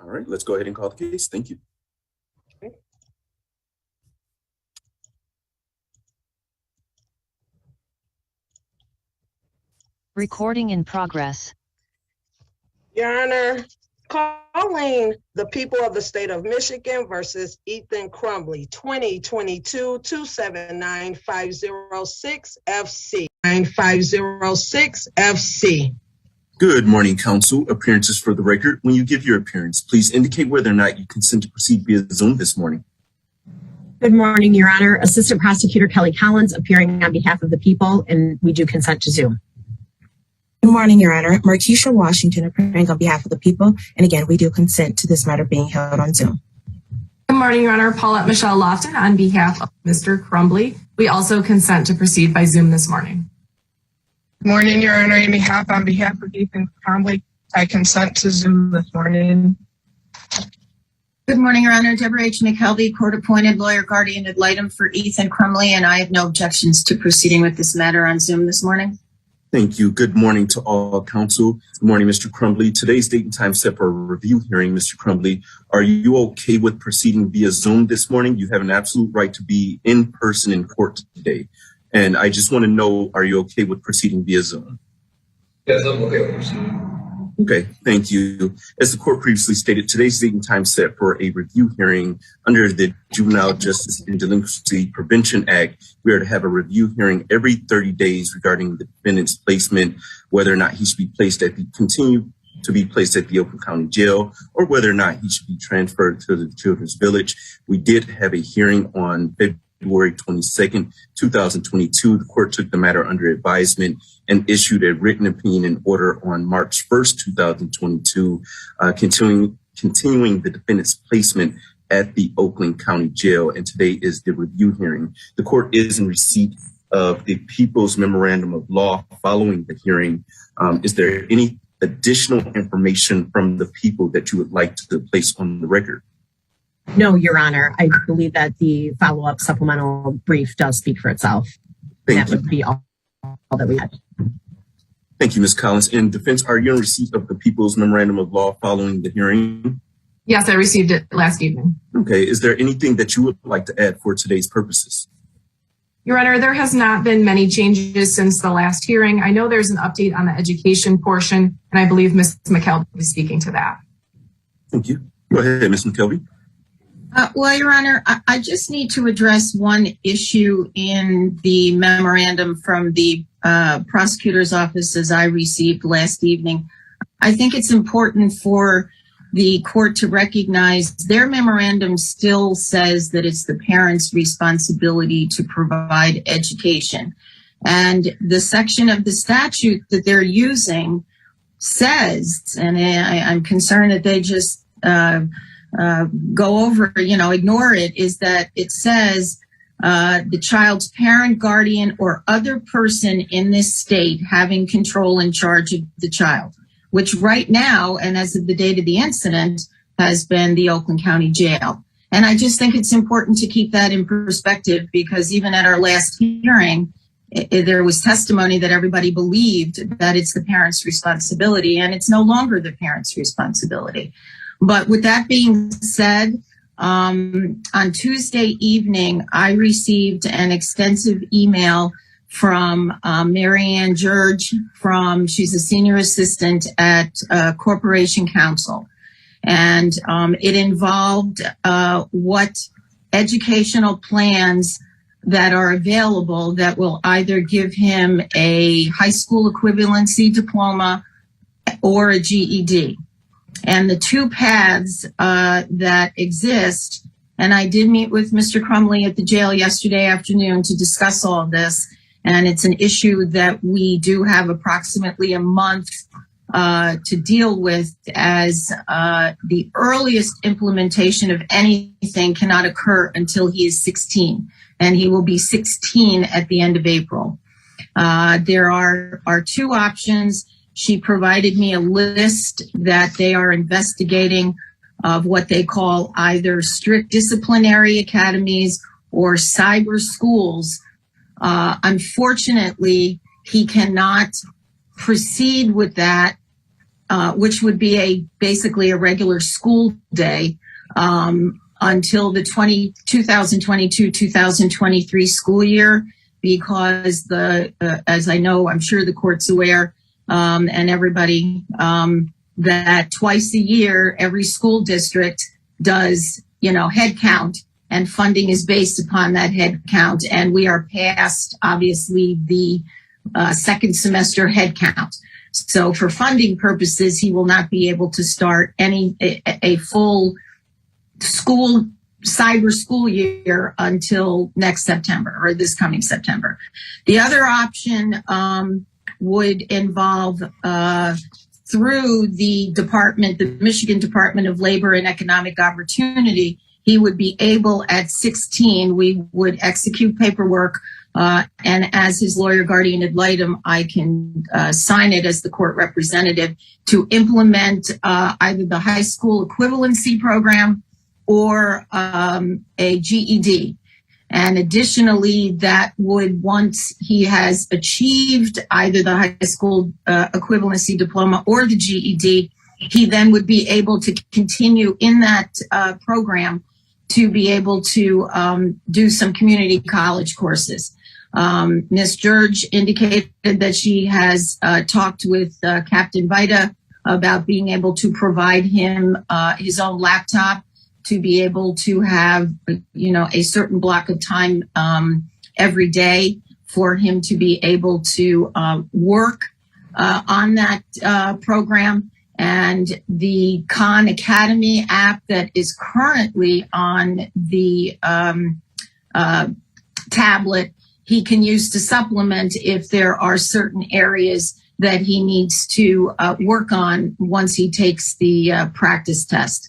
All right, let's go ahead and call the case. Thank you. Recording in progress. Your Honor, calling the people of the state of Michigan versus Ethan Crumbley, 2022-279-506 FC. 9506 FC. Good morning, counsel. Appearances for the record. When you give your appearance, please indicate whether or not you consent to proceed via Zoom this morning. Good morning, Your Honor. Assistant Prosecutor Kelly Collins appearing on behalf of the people, and we do consent to Zoom. Good morning, Your Honor. Markeisha Washington appearing on behalf of the people, and again, we do consent to this matter being held on Zoom. Good morning, Your Honor. Paulette Michelle Lofton on behalf of Mr. Crumbley. We also consent to proceed by Zoom this morning. Good morning, Your Honor. On behalf of Ethan Crumbley, I consent to Zoom this morning. Good morning, Your Honor. Deborah H. McKelvey, court-appointed lawyer guardian ad litem for Ethan Crumbley, and I have no objections to proceeding with this matter on Zoom this morning. Thank you. Good morning to all counsel. Good morning, Mr. Crumbley. Today's date and time set for a review hearing. Mr. Crumbley, are you okay with proceeding via Zoom this morning? You have an absolute right to be in person in court today. And I just want to know, are you okay with proceeding via Zoom? Yes, I'm okay with proceeding. Okay, thank you. As the court previously stated, today's date and time set for a review hearing under the Juvenile Justice and Delinquency Prevention Act. We are to have a review hearing every 30 days regarding the defendant's placement, whether or not he should be placed continue to be placed at the Oakland County Jail, or whether or not he should be transferred to the Children's Village. We did have a hearing on February 22nd, 2022. The court took the matter under advisement and issued a written opinion and order on March 1st, 2022, continuing the defendant's placement at the Oakland County Jail. And today is the review hearing. The court is in receipt of the People's Memorandum of Law following the hearing. Is there any additional information from the people that you would like to place on the record? No, Your Honor. I believe that the follow-up supplemental brief does speak for itself. Thank you. That would be all that we had. Thank you, Ms. Collins. In defense, are you in receipt of the People's Memorandum of Law following the hearing? Yes, I received it last evening. Okay. Is there anything that you would like to add for today's purposes? Your Honor, there has not been many changes since the last hearing. I know there's an update on the education portion, and I believe Ms. McKelvey is speaking to that. Thank you. Go ahead, Ms. McKelvey. Well, Your Honor, I just need to address one issue in the memorandum from the prosecutor's office as I received last evening. I think it's important for the court to recognize their memorandum still says that it's the parent's responsibility to provide education. And the section of the statute that they're using says, and I'm concerned that they just go over, ignore it, is that it says the child's parent, guardian, or other person in this state having control and charge of the child, which right now, and as of the date of the incident, has been the Oakland County Jail. And I just think it's important to keep that in perspective, because even at our last hearing, there was testimony that everybody believed that it's the parent's responsibility, and it's no longer the parent's responsibility. But with that being said, on Tuesday evening, I received an extensive email from Marianne George she's a senior assistant at Corporation Counsel. And it involved what educational plans that are available that will either give him a high school equivalency diploma or a GED. And the two paths that exist, and I did meet with Mr. Crumbley at the jail yesterday afternoon to discuss all of this, and it's an issue that we do have approximately a month to deal with, as the earliest implementation of anything cannot occur until he is 16, and he will be 16 at the end of April. There are two options. She provided me a list that they are investigating of what they call either strict disciplinary academies or cyber schools. Unfortunately, he cannot proceed with that which would be basically a regular school day, until the 2022-2023 school year, because as I know, I'm sure the court's aware, and everybody, that twice a year, every school district does, head count, and funding is based upon that head count. And we are past, obviously, the second semester head count. So for funding purposes, he will not be able to start a full cyber school year until next September, or this coming September. The other option would involve through the Michigan Department of Labor and Economic Opportunity, he would be able at 16, we would execute paperwork, and as his lawyer guardian ad litem, I can sign it as the court representative to implement either the high school equivalency program or a GED. And additionally, that would, once he has achieved either the high school equivalency diploma or the GED, he then would be able to continue in that program to be able to do some community college courses. Ms. George indicated that she has talked with Captain Vita about being able to provide him his own laptop to be able to have, a certain block of time every day for him to be able to work on that program. And the Khan Academy app that is currently on the tablet, he can use to supplement if there are certain areas that he needs to work on once he takes the practice test.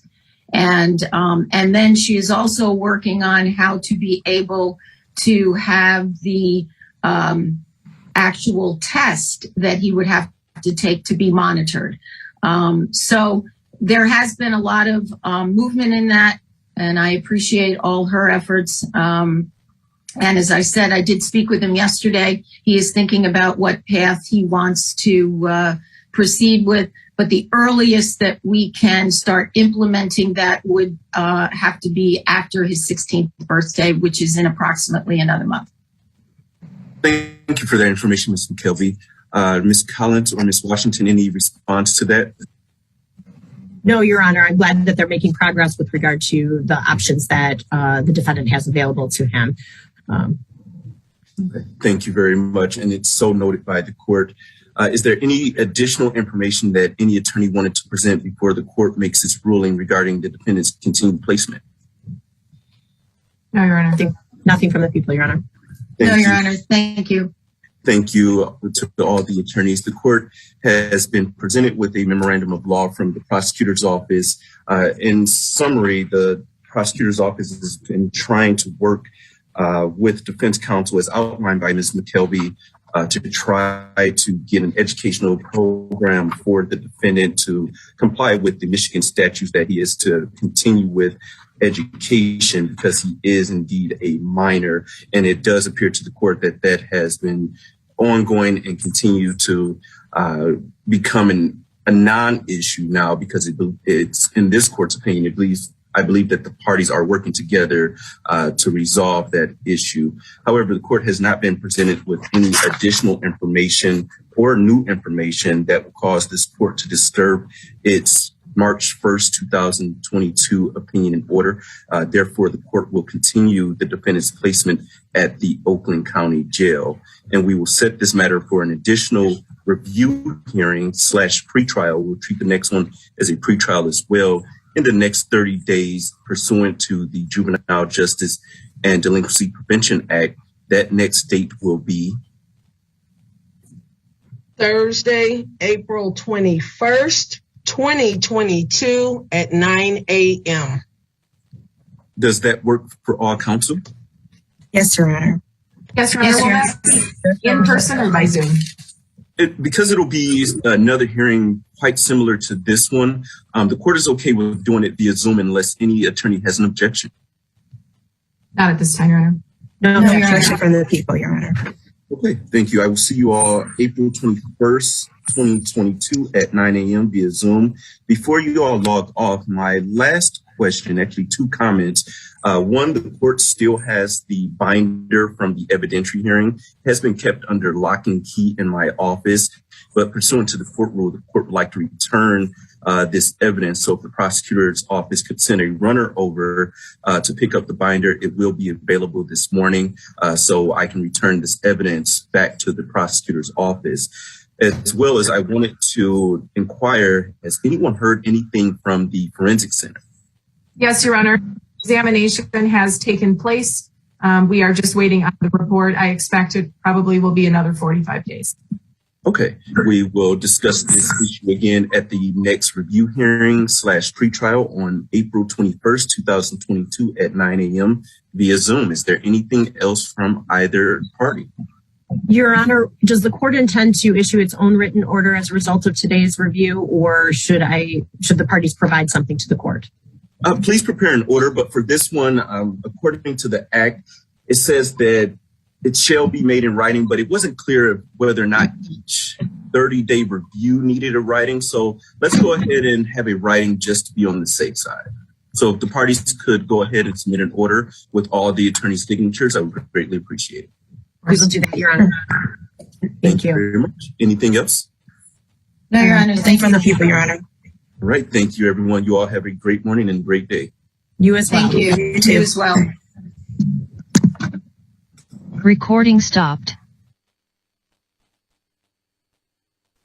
And then she is also working on how to be able to have the actual test that he would have to take to be monitored. So there has been a lot of movement in that, and I appreciate all her efforts. And as I said, I did speak with him yesterday. He is thinking about what path he wants to proceed with. But the earliest that we can start implementing that would have to be after his 16th birthday, which is in approximately another month. Thank you for that information, Ms. McKelvey. Ms. Collins or Ms. Washington, any response to that? No, Your Honor. I'm glad that they're making progress with regard to the options that the defendant has available to him. Thank you very much. And it's so noted by the court. Is there any additional information that any attorney wanted to present before the court makes its ruling regarding the defendant's continued placement? No, Your Honor. Nothing from the people, Your Honor. No, Your Honor. Thank you. Thank you to all the attorneys. The court has been presented with a memorandum of law from the prosecutor's office. In summary, the prosecutor's office has been trying to work with defense counsel as outlined by Ms. McKelvey to try to get an educational program for the defendant to comply with the Michigan statutes that he is to continue with education because he is indeed a minor. And it does appear to the court that that has been ongoing and continue to become a non-issue now because it's in this court's opinion, at least I believe that the parties are working together to resolve that issue. However, the court has not been presented with any additional information or new information that will cause this court to disturb its March 1st, 2022 opinion and order. Therefore, the court will continue the defendant's placement at the Oakland County Jail. And we will set this matter for an additional review hearing / pretrial. We'll treat the next one as a pretrial as well in the next 30 days pursuant to the Juvenile Justice and Delinquency Prevention Act. That next date will be Thursday, April 21st, 2022 at 9 a.m. Does that work for all counsel? Yes, Your Honor. Yes, Your Honor. Will that be in person or by Zoom? Because it'll be another hearing quite similar to this one, the court is okay with doing it via Zoom unless any attorney has an objection. Not at this time, Your Honor. No objection from the people, Your Honor. Okay, thank you. I will see you all April 21st, 2022 at 9 a.m. via Zoom. Before you all log off, my last question, actually 2 comments. One, the court still has the binder from the evidentiary hearing, has been kept under lock and key in my office, but pursuant to the court rule, the court would like to return this evidence. So if the prosecutor's office could send a runner over to pick up the binder, it will be available this morning so I can return this evidence back to the prosecutor's office. As well as I wanted to inquire, has anyone heard anything from the Forensic Center? Yes, Your Honor. Examination has taken place. We are just waiting on the report. I expect it probably will be another 45 days. Okay, we will discuss this issue again at the next review hearing / pretrial on April 21st, 2022 at 9 a.m. via Zoom. Is there anything else from either party? Your Honor, does the court intend to issue its own written order as a result of today's review, or should the parties provide something to the court? Please prepare an order, but for this one, according to the act, it says that it shall be made in writing, but it wasn't clear whether or not each 30-day review needed a writing. So let's go ahead and have a writing just to be on the safe side. So if the parties could go ahead and submit an order with all the attorney's signatures, I would greatly appreciate it. We will do that, Your Honor. Thank you very much. Anything else? No, Your Honor. Thank you From the people, Your Honor. All right. Thank you, everyone. You all have a great morning and great day. You as well. Thank you. You too. You as well. Recording stopped.